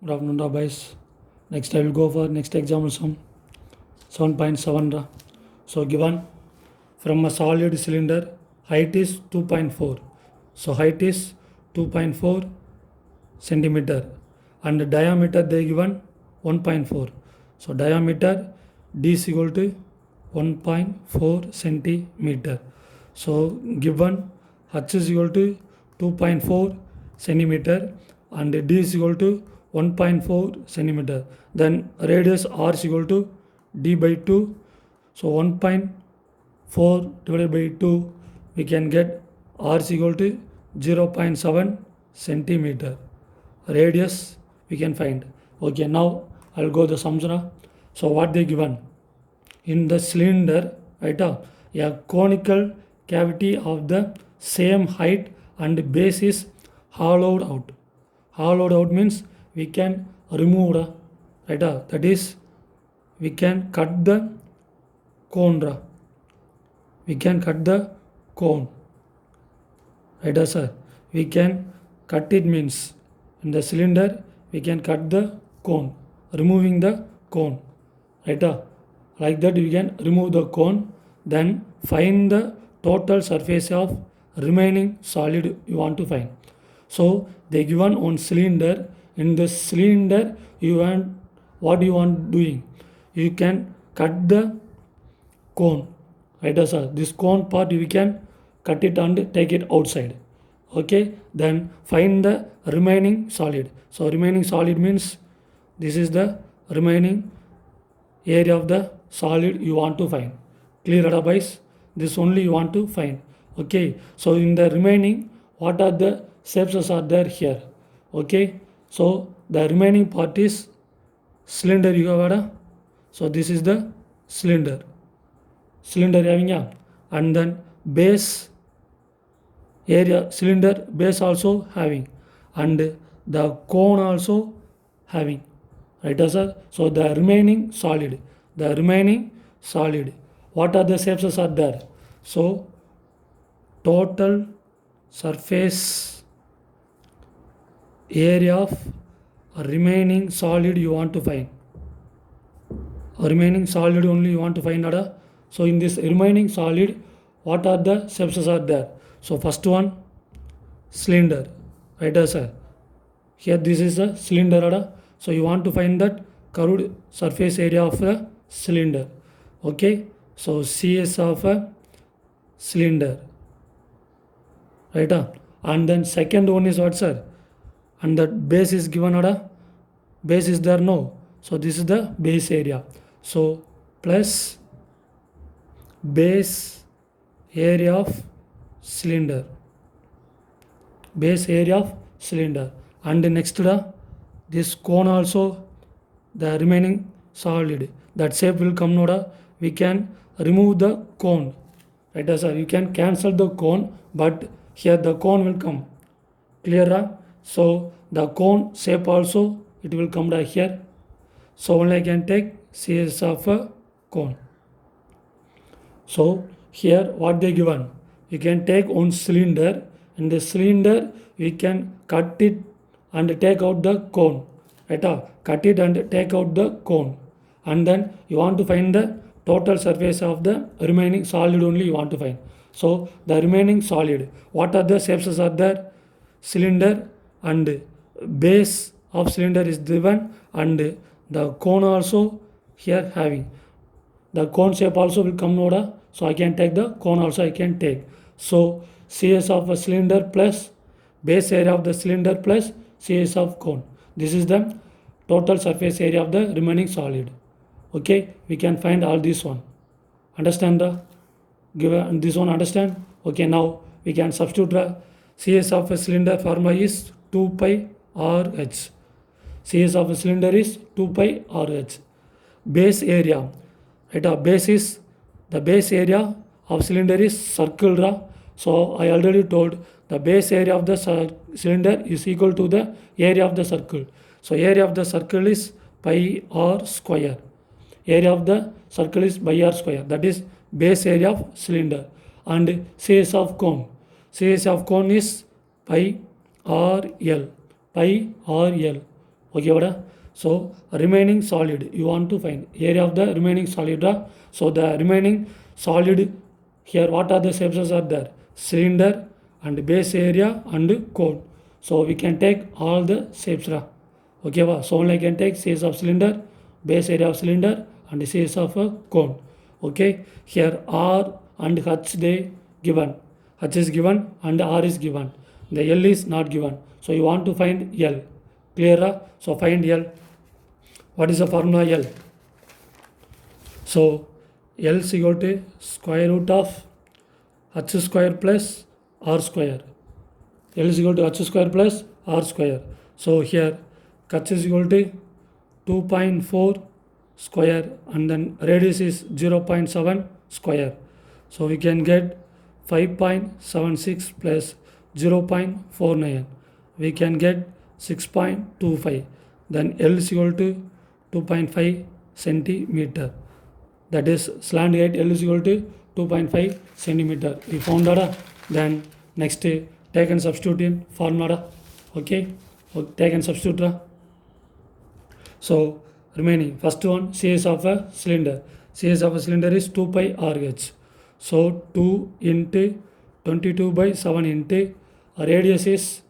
Good afternoon, boys. Next, I will go for next example sum 7.7. So, given from a solid cylinder, height is 2.4. So, height is 2.4 centimeter and the diameter they given 1.4. So, diameter D is equal to 1.4 centimeter. So, given H is equal to 2.4 centimeter and D is equal to 1.4 centimeter. Then radius R is equal to D by 2. So 1.4 divided by 2, we can get R is equal to 0.7 centimeter. Radius we can find. Okay, now I'll go the sums now. So what they given? In the cylinder, right, a conical cavity of the same height and base is hollowed out. Hollowed out means we can remove, right, that is we can cut the cone. We can cut the cone, right, sir? We can cut it means in the cylinder we can cut the cone, removing the cone, right? Like that we can remove the cone, then find the total surface of remaining solid you want to find. So they given one cylinder. In the cylinder you want what you want doing, you can cut the cone, right, sir? This cone part we can cut it and take it outside. Okay, then find the remaining solid. So remaining solid means this is the remaining area of the solid you want to find. Clear, otherwise this only you want to find. Okay, so in the remaining, what are the shapes are there here? Okay, so the remaining part is cylinder you have. So this is the cylinder having a, and then base area, cylinder base also having, and the cone also having, right, sir? So the remaining solid, what are the shapes are there? So total surface area of remaining solid you want to find. Remaining solid only you want to find out. So in this remaining solid, what are the shapes are there? So first one, cylinder, right, sir? Here this is a cylinder. So you want to find that curved surface area of the cylinder. Okay, so CS of a cylinder, right? And then second one is what, sir? And that base is given, base is there, no? So this is the base area. So plus base area of cylinder, and next this cone also, the remaining solid, that shape will come, we can remove the cone, right, sir? You can cancel the cone, but here the cone will come. Clear? So the cone shape also it will come down here. So only I can take CS of a cone. So here what they given, you can take one cylinder, and the cylinder we can cut it and take out the cone, right? Cut it and take out the cone, and then you want to find the total surface of the remaining solid only you want to find. So the remaining solid, what are the shapes are there? Cylinder and base of cylinder is given, and the cone also here having. The cone shape also will come, so I can take the cone also I can take. So CS of a cylinder plus base area of the cylinder plus CS of cone. This is the total surface area of the remaining solid. Okay, we can find all this one. Understand give this one, understand? Okay, now we can substitute CS of a cylinder formula is 2 pi RH. CS of a cylinder is 2 pi RH. Base area, right? Base is the base area of cylinder is circle. So I already told the base area of the cylinder is equal to the area of the circle. So area of the circle is pi r square. Area of the circle is pi r square. That is base area of cylinder. And CS of cone. CS of cone is pi r l. Okay, vada. So remaining solid you want to find area of the remaining solid. So the remaining solid here, what are the shapes are there? Cylinder and base area and cone. So we can take all the shapes. Okay, so only I can take size of cylinder, base area of cylinder and size of a cone. Okay, here R and H they given. H is given and R is given. The L is not given. So you want to find L. Clear? So find L. What is the formula L? So L is equal to square root of H square plus R square. L is equal to H square plus R square. So here H is equal to 2.4 square and then radius is 0.7 square. So we can get 5.76 plus 0.49. We can get 6.25. Then L is equal to 2.5 centimeter. That is slant height L is equal to 2.5 centimeter. We found that. Then next take and substitute in formula. Okay, take and substitute. So remaining first one, size of a cylinder. Size of a cylinder is 2 pi RH. So 2 into 22 by 7 into radius is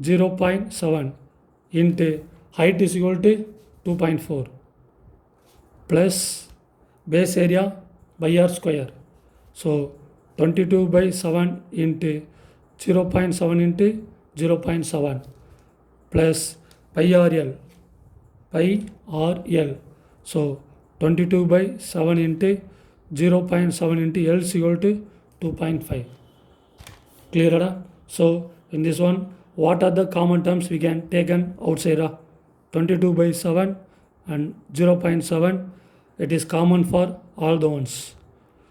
0.7 into height is equal to 2.4 plus base area by R square. So 22 by 7 into 0.7 into 0.7 plus pi RL. Pi RL. So 22 by 7 into 0.7 into L is equal to 2.5. Clear? So in this one, what are the common terms we can take an outside? 22 by 7 and 0.7. It is common for all the ones.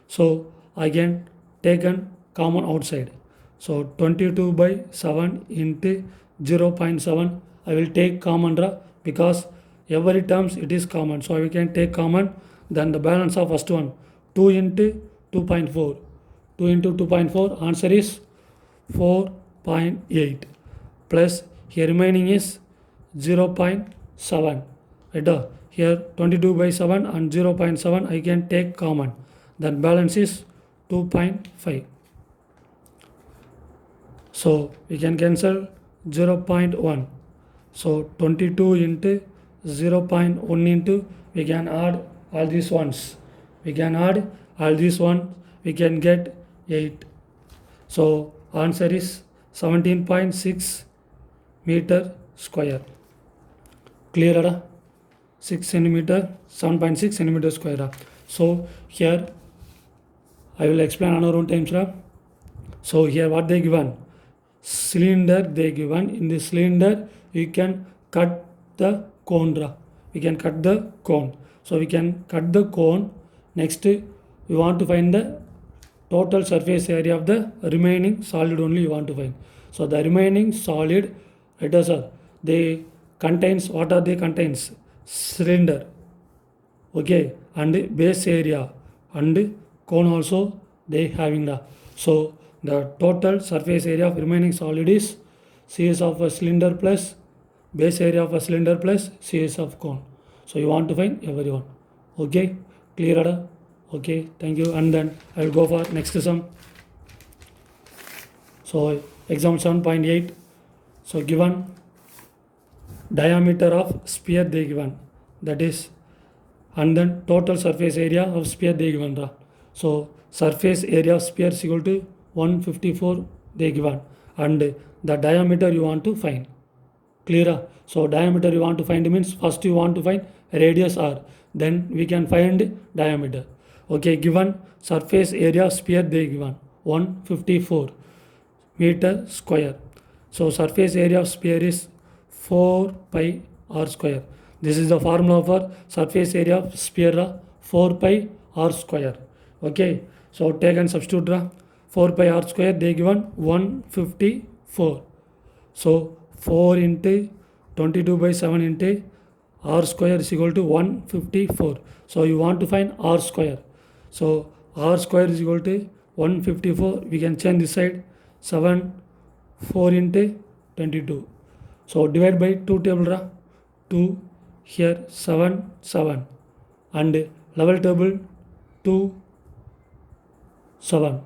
So I can take an common outside. So 22 by 7 into 0.7. I will take common because every terms it is common. So we can take common. Then the balance of first one 2 into 2.4. 2 into 2.4 answer is 4.8 plus here remaining is 0.7. Right? Here 22 by 7 and 0.7 I can take common. Then balance is 2.5. So we can cancel 0.1. So 22 into 0.1 into we can add all these ones. We can add all these ones. We can get 8. So answer is 17.6 meter square. Clear? 6 centimeter, 7.6 centimeter square. So here I will explain another one times. So here what they given? Cylinder they given. In the cylinder you can cut the cone. We can cut the cone. So we can cut the cone. Next we want to find the total surface area of the remaining solid only you want to find. So the remaining solid, it is they contains, what are they contains? Cylinder, okay, and base area and cone also they having the. So the total surface area of remaining solid is CS of a cylinder plus base area of a cylinder plus CS of cone. So you want to find everyone. Okay, clear? Okay, thank you. And then I will go for next sum. So example 7.8. So given diameter of sphere they given, that is, and then total surface area of sphere they given. So surface area of sphere is equal to 154 they given, and the diameter you want to find. Clear? So diameter you want to find means first you want to find radius r, then we can find diameter. Okay, given surface area of sphere they given 154 meter square. So surface area of sphere is 4 pi r square. This is the formula for surface area of sphere, 4 pi r square. Okay, so take and substitute 4 pi r square they given 154. So 4 into 22 by 7 into r square is equal to 154. So you want to find r square. So r square is equal to 154. We can change this side 7 4 into 22. So divide by 2 table. 2, here 7, 7, and level table 2, 7.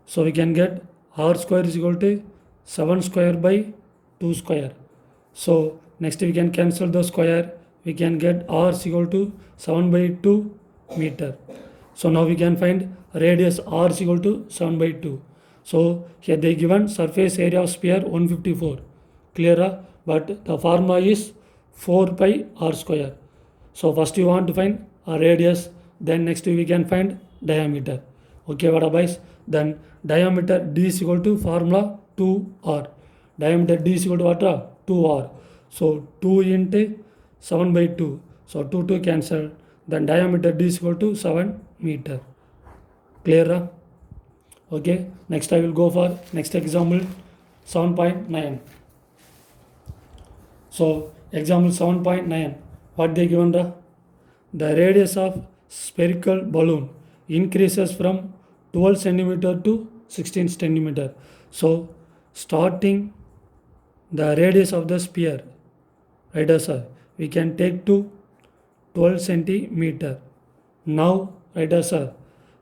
So we can get r square is equal to 7 square by 2 square. So next we can cancel the square. We can get r is equal to 7 by 2 meter. So now we can find radius r is equal to 7 by 2. So here they given surface area of sphere 154. Clear? But the formula is 4 pi r square. So first you want to find a radius, then next we can find diameter. Okay, what boys? Then diameter d is equal to formula 2r. Diameter d is equal to what? 2r. So 2 into 7 by 2. So 2 2 cancel. Then diameter d is equal to 7 meter. Clear? Okay, next I will go for next example 7.9. So example 7.9, what they given? The radius of spherical balloon increases from 12 centimeter to 16 centimeter. So starting the radius of the sphere, right sir, we can take to 12 centimeter. Now, right sir,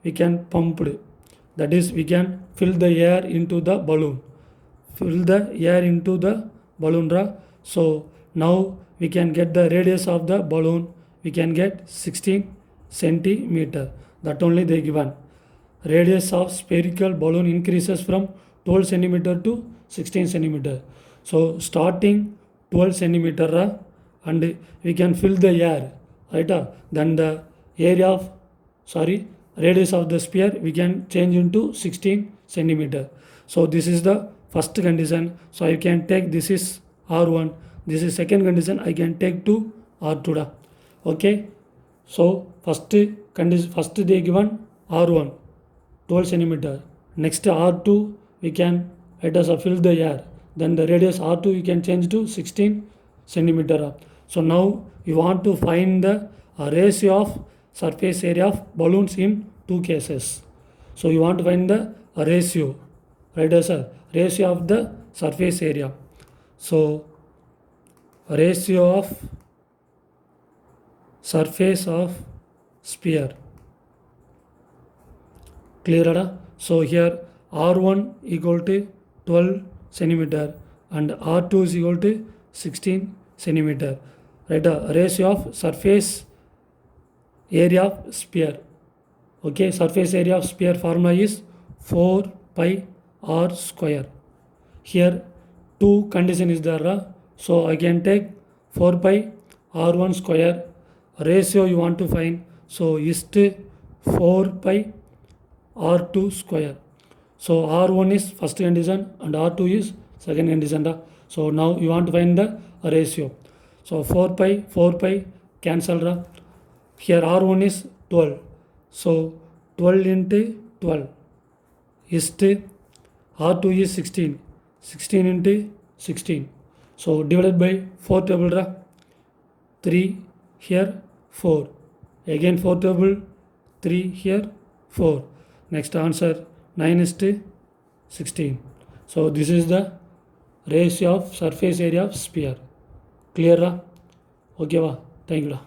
we can pump it. That is, we can fill the air into the balloon. Fill the air into the balloon. So now we can get the radius of the balloon. We can get 16 centimeter. That only they given. Radius of spherical balloon increases from 12 centimeter to 16 centimeter. So starting 12 centimeter and we can fill the air, right? Then the area of radius of the sphere we can change into 16 centimeter. So this is the first condition. So I can take this is r1. This is second condition. I can take to r2. Okay. So first condition, first they given r1 12 centimeter. Next r2 we can let us fill the air. Then the radius r2 we can change to 16 centimeter. So now you want to find the ratio of surface area of balloons in two cases. So you want to find the ratio, right sir? Ratio of the surface area. So ratio of surface of sphere. Clear? So here r1 equal to 12 centimeter and r2 is equal to 16 centimeter. Right? Ratio of surface area of sphere. Okay, surface area of sphere formula is 4 pi r square. Here two condition is there. So I can take 4 pi r1 square. Ratio you want to find. So is 4 pi r2 square. So r1 is first condition and r2 is second condition. So now you want to find the ratio. So 4 pi cancel. Here r1 is 12. So 12 into 12 is r2 is 16. 16 into 16. So divided by 4 table. 3 here 4. Again 4 table. 3 here 4. Next answer 9 is to 16. So this is the ratio of surface area of sphere. Clear? Okay, thank you.